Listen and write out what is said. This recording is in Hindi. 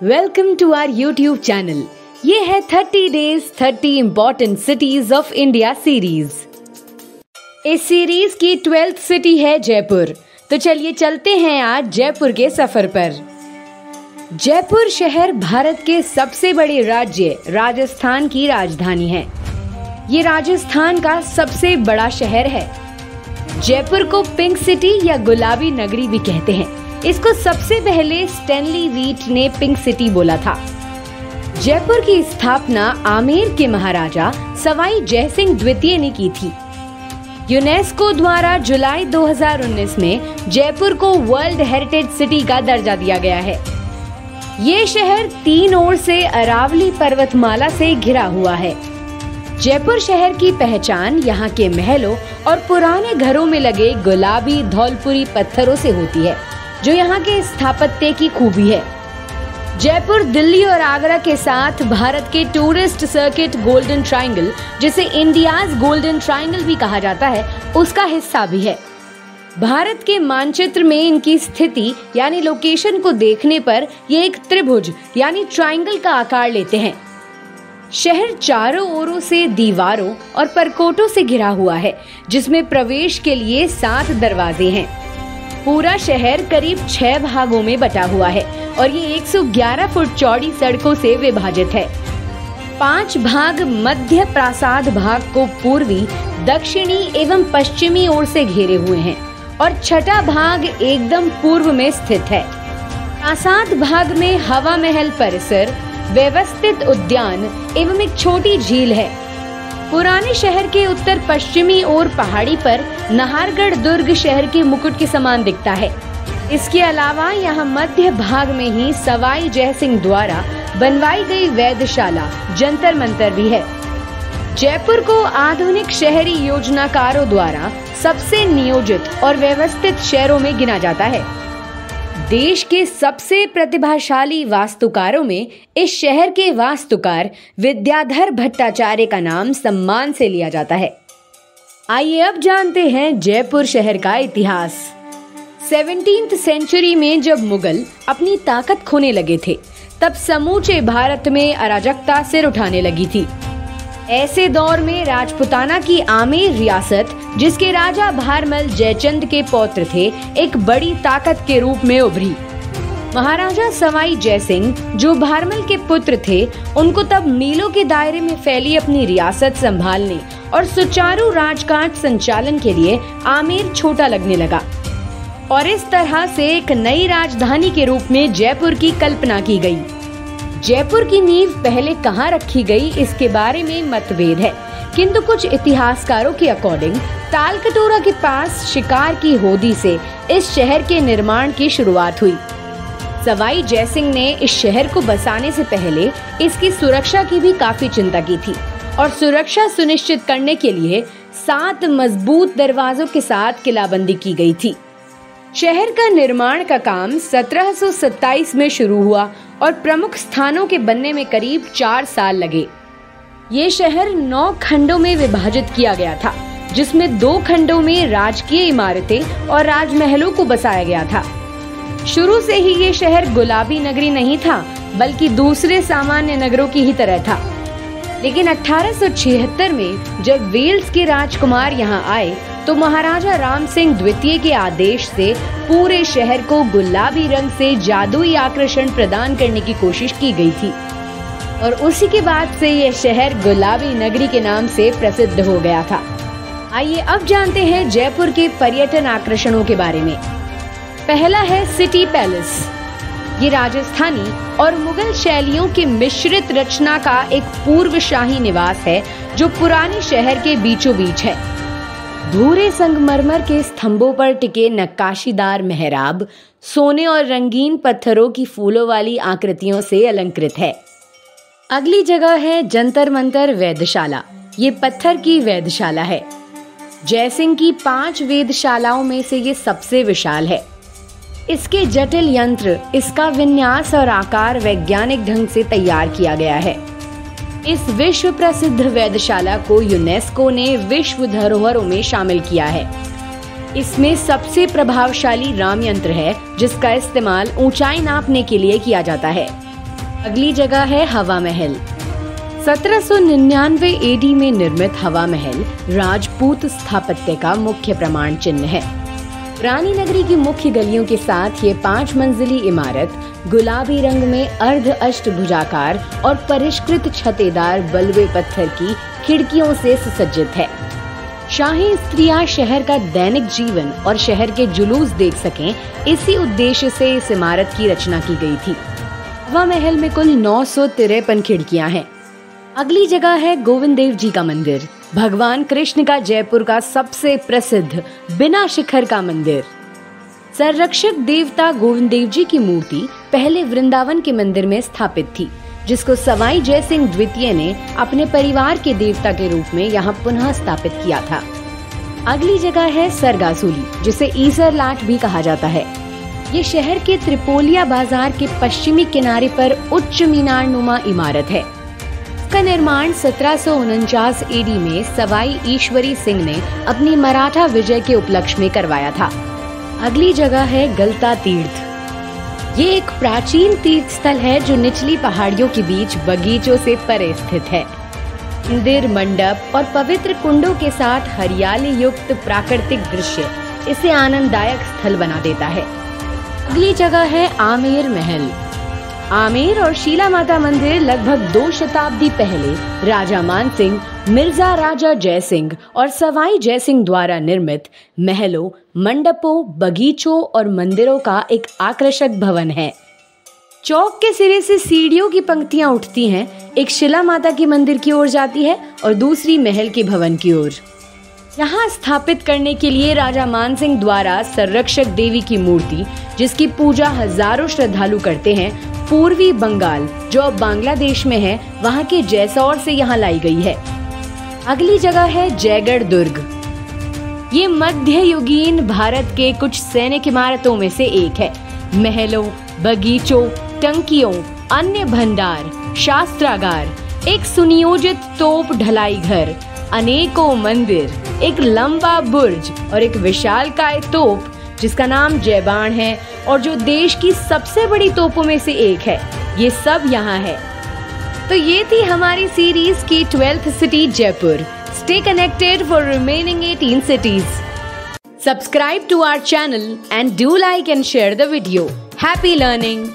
Welcome to our YouTube channel. ये है 30 days 30 important cities of India series. इस सीरीज की 12th सिटी है जयपुर। तो चलिए चलते हैं आज जयपुर के सफर पर। जयपुर शहर भारत के सबसे बड़े राज्य राजस्थान की राजधानी है। ये राजस्थान का सबसे बड़ा शहर है। जयपुर को पिंक सिटी या गुलाबी नगरी भी कहते हैं। इसको सबसे पहले स्टैनली वीट ने पिंक सिटी बोला था। जयपुर की स्थापना आमेर के महाराजा सवाई जयसिंह द्वितीय ने की थी। यूनेस्को द्वारा जुलाई 2019 में जयपुर को वर्ल्ड हेरिटेज सिटी का दर्जा दिया गया है। ये शहर 3 ओर से अरावली पर्वतमाला से घिरा हुआ है। जयपुर शहर की पहचान यहाँ के महलों और पुराने घरों में लगे गुलाबी धौलपुरी पत्थरों से होती है, जो यहाँ के स्थापत्य की खूबी है। जयपुर दिल्ली और आगरा के साथ भारत के टूरिस्ट सर्किट गोल्डन ट्रायंगल, जिसे इंडियाज गोल्डन ट्रायंगल भी कहा जाता है, उसका हिस्सा भी है। भारत के मानचित्र में इनकी स्थिति यानी लोकेशन को देखने पर ये एक त्रिभुज यानी ट्रायंगल का आकार लेते हैं। शहर चारों ओरों से दीवारों और परकोटों से घिरा हुआ है, जिसमें प्रवेश के लिए 7 दरवाजे हैं। पूरा शहर करीब 6 भागों में बटा हुआ है और ये 111 फुट चौड़ी सड़कों से विभाजित है। 5 भाग मध्य प्रासाद भाग को पूर्वी, दक्षिणी एवं पश्चिमी ओर से घेरे हुए हैं और छठा भाग एकदम पूर्व में स्थित है। प्रासाद भाग में हवा महल परिसर, व्यवस्थित उद्यान एवं एक छोटी झील है। पुराने शहर के उत्तर पश्चिमी ओर पहाड़ी पर नाहरगढ़ दुर्ग शहर के मुकुट के समान दिखता है। इसके अलावा यहाँ मध्य भाग में ही सवाई जयसिंह द्वारा बनवाई गई वेधशाला जंतर मंतर भी है। जयपुर को आधुनिक शहरी योजनाकारों द्वारा सबसे नियोजित और व्यवस्थित शहरों में गिना जाता है। देश के सबसे प्रतिभाशाली वास्तुकारों में इस शहर के वास्तुकार विद्याधर भट्टाचार्य का नाम सम्मान से लिया जाता है। आइए अब जानते हैं जयपुर शहर का इतिहास। 17th सेंचुरी में जब मुगल अपनी ताकत खोने लगे थे, तब समूचे भारत में अराजकता सिर उठाने लगी थी। ऐसे दौर में राजपुताना की आमेर रियासत, जिसके राजा भारमल जयचंद के पौत्र थे, एक बड़ी ताकत के रूप में उभरी। महाराजा सवाई जयसिंह, जो भारमल के पुत्र थे, उनको तब मीलों के दायरे में फैली अपनी रियासत संभालने और सुचारू राजकाज संचालन के लिए आमेर छोटा लगने लगा और इस तरह से एक नई राजधानी के रूप में जयपुर की कल्पना की गई। जयपुर की नींव पहले कहाँ रखी गई, इसके बारे में मतभेद है, किंतु कुछ इतिहासकारों के अकॉर्डिंग तालकटोरा के पास शिकार की होदी से इस शहर के निर्माण की शुरुआत हुई। सवाई जयसिंह ने इस शहर को बसाने से पहले इसकी सुरक्षा की भी काफी चिंता की थी और सुरक्षा सुनिश्चित करने के लिए 7 मजबूत दरवाजों के साथ किलाबंदी की गई थी। शहर का निर्माण का काम 1727 में शुरू हुआ और प्रमुख स्थानों के बनने में करीब 4 साल लगे। ये शहर 9 खंडों में विभाजित किया गया था, जिसमें 2 खंडों में राजकीय इमारतें और राजमहलों को बसाया गया था। शुरू से ही ये शहर गुलाबी नगरी नहीं था, बल्कि दूसरे सामान्य नगरों की ही तरह था। लेकिन 1876 में जब वेल्स के राजकुमार यहाँ आए, तो महाराजा राम सिंह द्वितीय के आदेश से पूरे शहर को गुलाबी रंग से जादुई आकर्षण प्रदान करने की कोशिश की गई थी और उसी के बाद से यह शहर गुलाबी नगरी के नाम से प्रसिद्ध हो गया था। आइए अब जानते हैं जयपुर के पर्यटन आकर्षणों के बारे में। पहला है सिटी पैलेस। ये राजस्थानी और मुगल शैलियों के मिश्रित रचना का एक पूर्व शाही निवास है, जो पुराने शहर के बीचों बीच है। भूरे संगमरमर के स्तंभों पर टिके नक्काशीदार मेहराब सोने और रंगीन पत्थरों की फूलों वाली आकृतियों से अलंकृत है। अगली जगह है जंतर मंतर वेधशाला। ये पत्थर की वेधशाला है। जयसिंह की 5 वेधशालाओं में से ये सबसे विशाल है। इसके जटिल यंत्र, इसका विन्यास और आकार वैज्ञानिक ढंग से तैयार किया गया है। इस विश्व प्रसिद्ध वेधशाला को यूनेस्को ने विश्व धरोहरों में शामिल किया है। इसमें सबसे प्रभावशाली राम यंत्र है, जिसका इस्तेमाल ऊंचाई नापने के लिए किया जाता है। अगली जगह है हवा महल। 1799 एडी में निर्मित हवा महल राजपूत स्थापत्य का मुख्य प्रमाण चिन्ह है। पुरानी नगरी की मुख्य गलियों के साथ ये 5 मंजिली इमारत गुलाबी रंग में अर्ध अष्टभुजाकार और परिष्कृत छतेदार बलुए पत्थर की खिड़कियों से सुसज्जित है। शाही स्त्रियां शहर का दैनिक जीवन और शहर के जुलूस देख सकें, इसी उद्देश्य से इस इमारत की रचना की गई थी। हवा महल में कुल 953 खिड़कियां हैं। अगली जगह है गोविंद देव जी का मंदिर, भगवान कृष्ण का जयपुर का सबसे प्रसिद्ध बिना शिखर का मंदिर। संरक्षक देवता गोविंद देव जी की मूर्ति पहले वृंदावन के मंदिर में स्थापित थी, जिसको सवाई जयसिंह द्वितीय ने अपने परिवार के देवता के रूप में यहाँ पुनः स्थापित किया था। अगली जगह है सरगासुली, जिसे ईसर लाट भी कहा जाता है। ये शहर के त्रिपोलिया बाजार के पश्चिमी किनारे पर उच्च मीनार नुमा इमारत है। इसका निर्माण 1749 एडी में सवाई ईश्वरी सिंह ने अपनी मराठा विजय के उपलक्ष्य में करवाया था। अगली जगह है गलता तीर्थ। ये एक प्राचीन तीर्थ स्थल है जो निचली पहाड़ियों के बीच बगीचों से परे स्थित है। मंदिर, मंडप और पवित्र कुंडों के साथ हरियाली युक्त प्राकृतिक दृश्य इसे आनंददायक स्थल बना देता है। अगली जगह है आमेर महल। आमेर और शीला माता मंदिर लगभग 2 शताब्दी पहले राजा मानसिंह, मिर्जा राजा जयसिंह और सवाई जयसिंह द्वारा निर्मित महलों, मंडपों, बगीचों और मंदिरों का एक आकर्षक भवन है। चौक के सिरे से सीढ़ियों की पंक्तियां उठती हैं, एक शिला माता की मंदिर की ओर जाती है और दूसरी महल के भवन की ओर। यहाँ स्थापित करने के लिए राजा मानसिंह द्वारा संरक्षक देवी की मूर्ति, जिसकी पूजा हजारों श्रद्धालु करते हैं, पूर्वी बंगाल जो अब बांग्लादेश में है, वहाँ के जैसौर से यहाँ लाई गई है। अगली जगह है जयगढ़ दुर्ग। ये मध्य युगीन भारत के कुछ सैनिक इमारतों में से एक है। महलों, बगीचों, टंकियों, अन्य भंडार, शास्त्रागार, एक सुनियोजित तोप ढलाई घर, अनेकों मंदिर, एक लंबा बुर्ज और एक विशालकाय तोप जिसका नाम जयबाण है और जो देश की सबसे बड़ी तोपों में से एक है, ये सब यहाँ है। तो ये थी हमारी सीरीज की 12th city Jaipur. Stay connected for remaining 18 cities. Subscribe to our channel and do like and share the video. Happy learning!